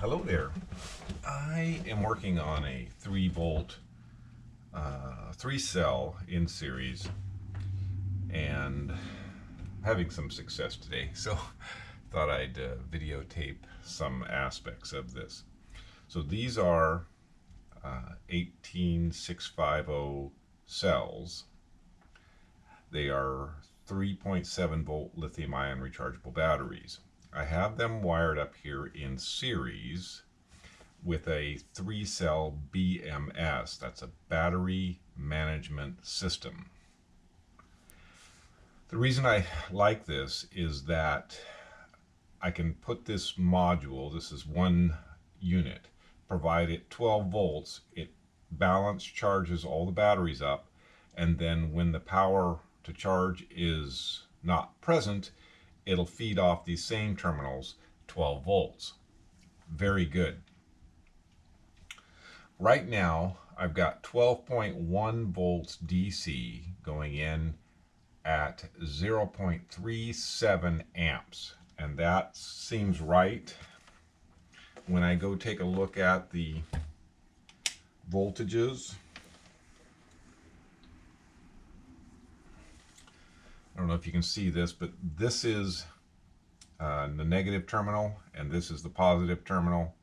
Hello there. I am working on a 3-volt, 3-cell in series and having some success today. So thought I'd videotape some aspects of this. So these are 18650 cells. They are 3.7 volt lithium ion rechargeable batteries. I have them wired up here in series with a 3-cell BMS. That's a battery management system. The reason I like this is that I can put this module, this is one unit, provide it 12 volts, it balance charges all the batteries up, and then when the power to charge is not present, it'll feed off these same terminals 12 volts. Very good. Right now, I've got 12.1 volts DC going in at 0.37 amps, and that seems right. When I go take a look at the voltages, I don't know if you can see this, but this is the negative terminal and this is the positive terminal,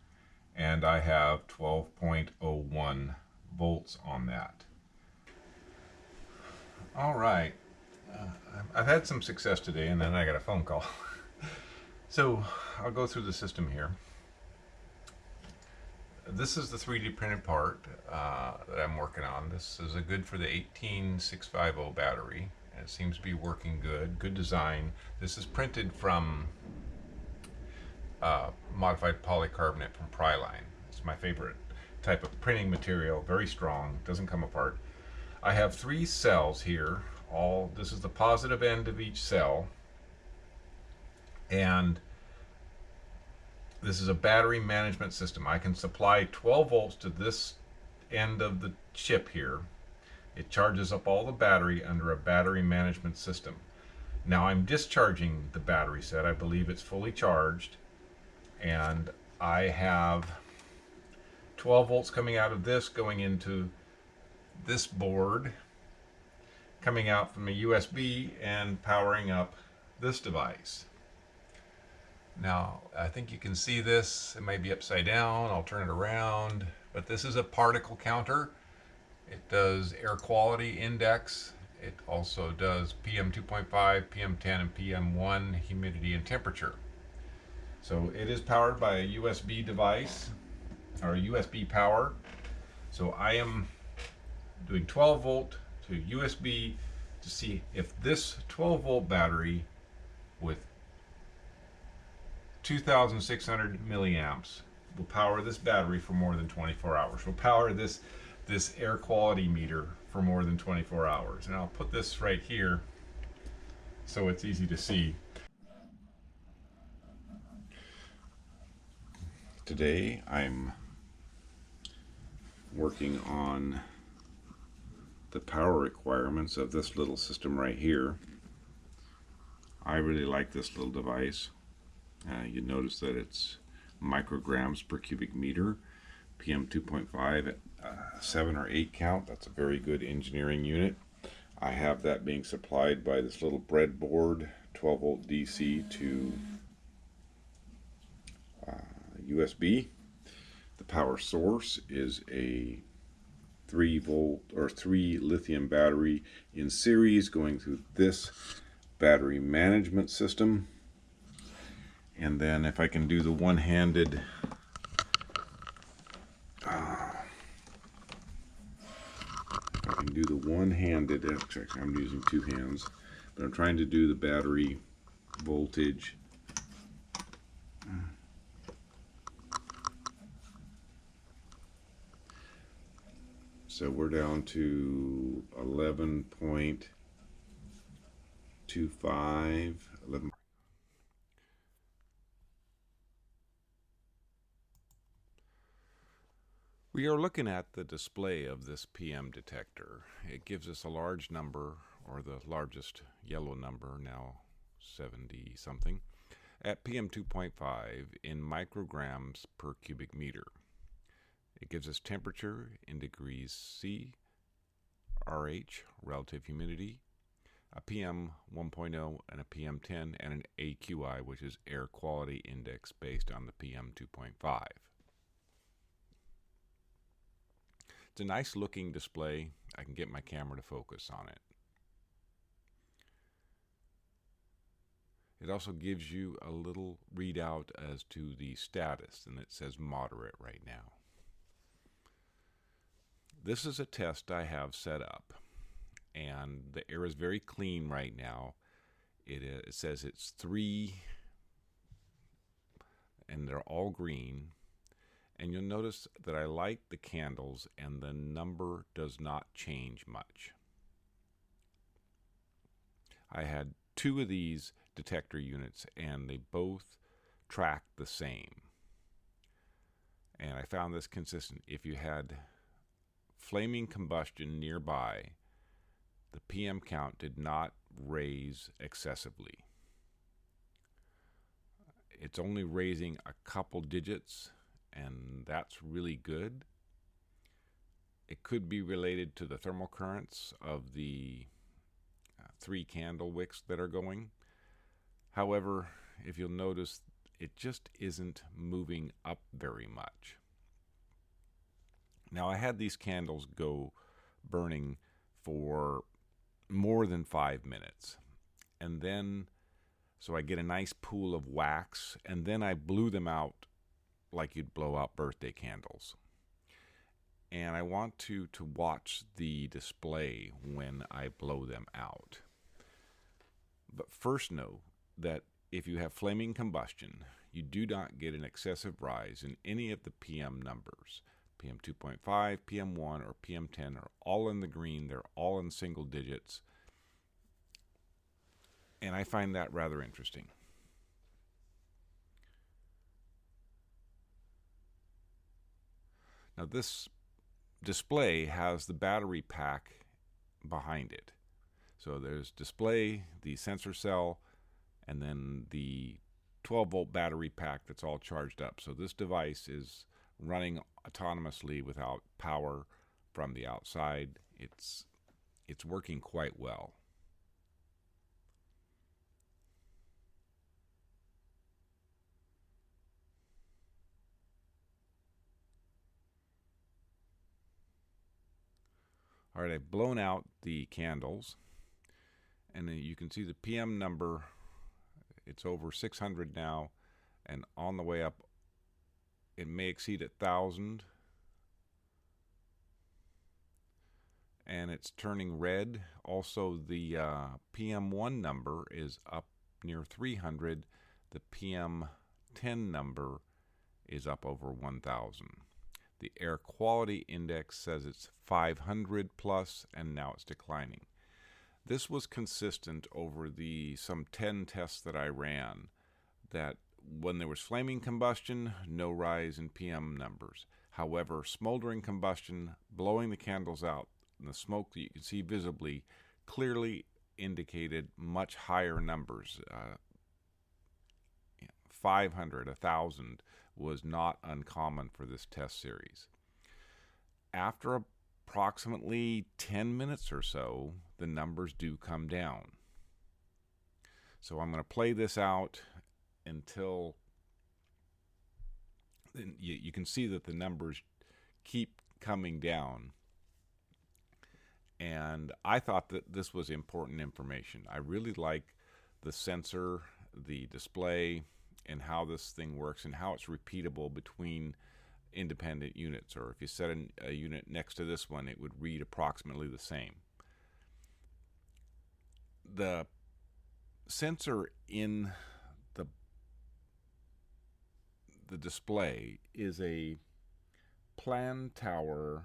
and I have 12.01 volts on that. All right, I've had some success today and then I got a phone call. So I'll go through the system here. This is the 3D printed part that I'm working on. This is a good for the 18650 battery. It seems to be working good. Good design. This is printed from modified polycarbonate from Pryline. It's my favorite type of printing material. Very strong. Doesn't come apart. I have 3 cells here. This is the positive end of each cell, and this is a battery management system. I can supply 12 volts to this end of the chip here. It charges up all the battery under a battery management system. Now I'm discharging the battery set. I believe it's fully charged, and I have 12 volts coming out of this going into this board, coming out from a USB and powering up this device. Now I think you can see this. It might be upside down. I'll turn it around, but this is a particle counter. It does air quality index. It also does PM 2.5, PM10, and PM1 humidity and temperature. So it is powered by a USB device, or USB power. So I am doing 12 volt to USB to see if this 12 volt battery with 2,600 milliamps will power this battery for more than 24 hours. Will power this air quality meter for more than 24 hours. And I'll put this right here so it's easy to see. Today I'm working on the power requirements of this little system right here. I really like this little device. You notice that it's micrograms per cubic meter, PM 2.5 at 7 or 8 count. That's a very good engineering unit. I have that being supplied by this little breadboard, 12 volt DC to USB. The power source is a 3 volt or 3 lithium battery in series going through this battery management system. And then if I can do the one-handed actually I'm using 2 hands, but I'm trying to do the battery voltage. So we're down to 11.25, 11. We are looking at the display of this PM detector. It gives us a large number, or the largest yellow number, now 70 something, at PM 2.5 in micrograms per cubic meter. It gives us temperature in degrees C, RH, relative humidity, a PM 1.0 and a PM 10, and an AQI, which is air quality index based on the PM 2.5. It's a nice looking display. I can get my camera to focus on it. It also gives you a little readout as to the status, and it says moderate right now. This is a test I have set up, and the air is very clean right now. It says it's 3, and they're all green. And you'll notice that I light the candles, and the number does not change much. I had 2 of these detector units, and they both track the same. And I found this consistent. If you had flaming combustion nearby, the PM count did not raise excessively. It's only raising a couple digits, and that's really good. It could be related to the thermal currents of the 3 candle wicks that are going. However, if you'll notice, it just isn't moving up very much. Now, I had these candles go burning for more than 5 minutes. And then, so I get a nice pool of wax, and then I blew them out like you'd blow out birthday candles. And I want to watch the display when I blow them out. But first know that if you have flaming combustion, you do not get an excessive rise in any of the PM numbers. PM 2.5, PM 1, or PM 10 are all in the green. They're all in single digits. And I find that rather interesting. Now, this display has the battery pack behind it. So there's display, the sensor cell, and then the 12-volt battery pack that's all charged up. So this device is running autonomously without power from the outside. It's working quite well. All right, I've blown out the candles, and then you can see the PM number. It's over 600 now, and on the way up, it may exceed 1,000. And it's turning red. Also, the PM1 number is up near 300. The PM10 number is up over 1,000. The air quality index says it's 500 plus, and now it's declining. This was consistent over the some 10 tests that I ran, that when there was flaming combustion, no rise in PM numbers. However, smoldering combustion, blowing the candles out, and the smoke that you can see visibly clearly indicated much higher numbers. 500, 1,000 was not uncommon for this test series. After approximately 10 minutes or so, the numbers do come down. So I'm going to play this out until you can see that the numbers keep coming down. And I thought that this was important information. I really like the sensor, the display, and how this thing works and how it's repeatable between independent units. Or if you set a unit next to this one, it would read approximately the same. The sensor in the display is a Plantower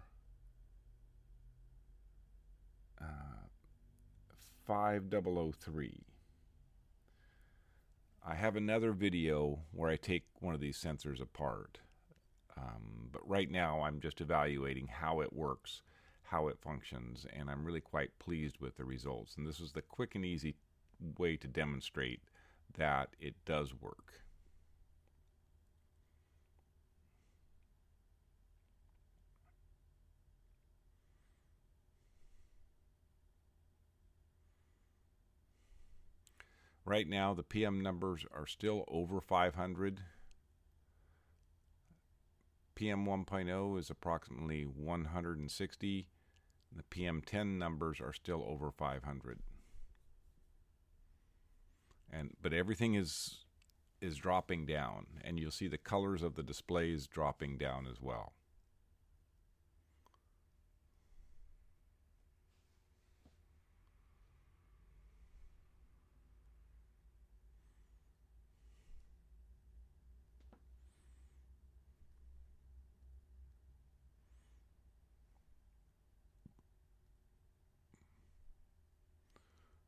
5003. I have another video where I take one of these sensors apart, but right now I'm just evaluating how it works, how it functions, and I'm really quite pleased with the results. And this is the quick and easy way to demonstrate that it does work. Right now, the PM numbers are still over 500. PM 1.0 is approximately 160. The PM10 numbers are still over 500. But everything is dropping down, and you'll see the colors of the displays dropping down as well.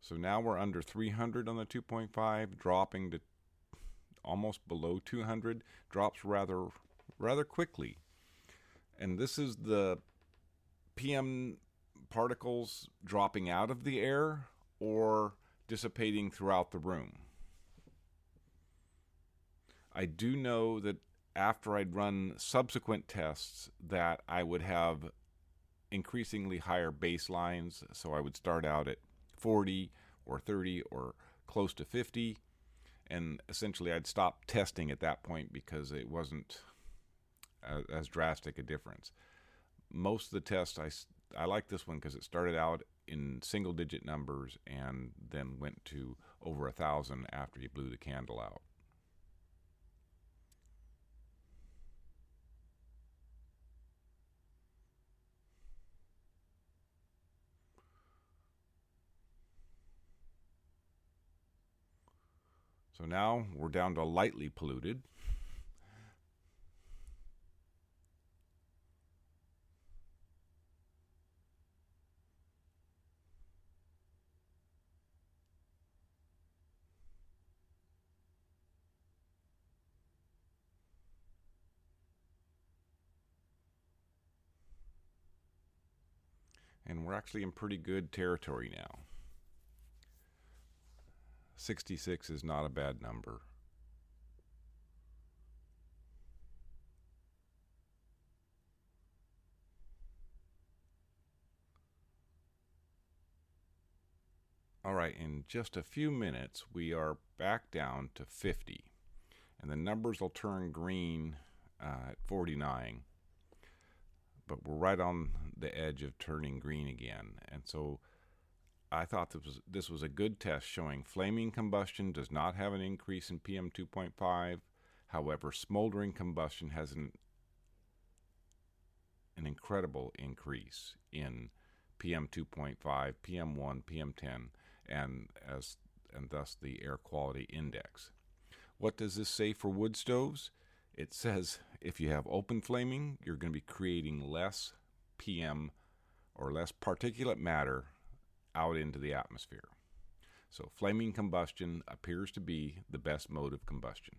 So now we're under 300 on the 2.5, dropping to almost below 200. Drops rather quickly. And this is the PM particles dropping out of the air or dissipating throughout the room. I do know that after I'd run subsequent tests that I would have increasingly higher baselines, so I would start out at 40 or 30 or close to 50, and essentially I'd stop testing at that point because it wasn't as drastic a difference. Most of the tests, I like this one because it started out in single digit numbers and then went to over 1,000 after you blew the candle out. So now we're down to lightly polluted. And we're actually in pretty good territory now. 66 is not a bad number. All right, in just a few minutes, we are back down to 50. And the numbers will turn green at 49. But we're right on the edge of turning green again. And so I thought this was a good test showing flaming combustion does not have an increase in PM 2.5. However, smoldering combustion has an incredible increase in PM 2.5, PM 1, PM 10, and thus the air quality index. What does this say for wood stoves? It says if you have open flaming, you're going to be creating less PM or less particulate matter out into the atmosphere. So flaming combustion appears to be the best mode of combustion.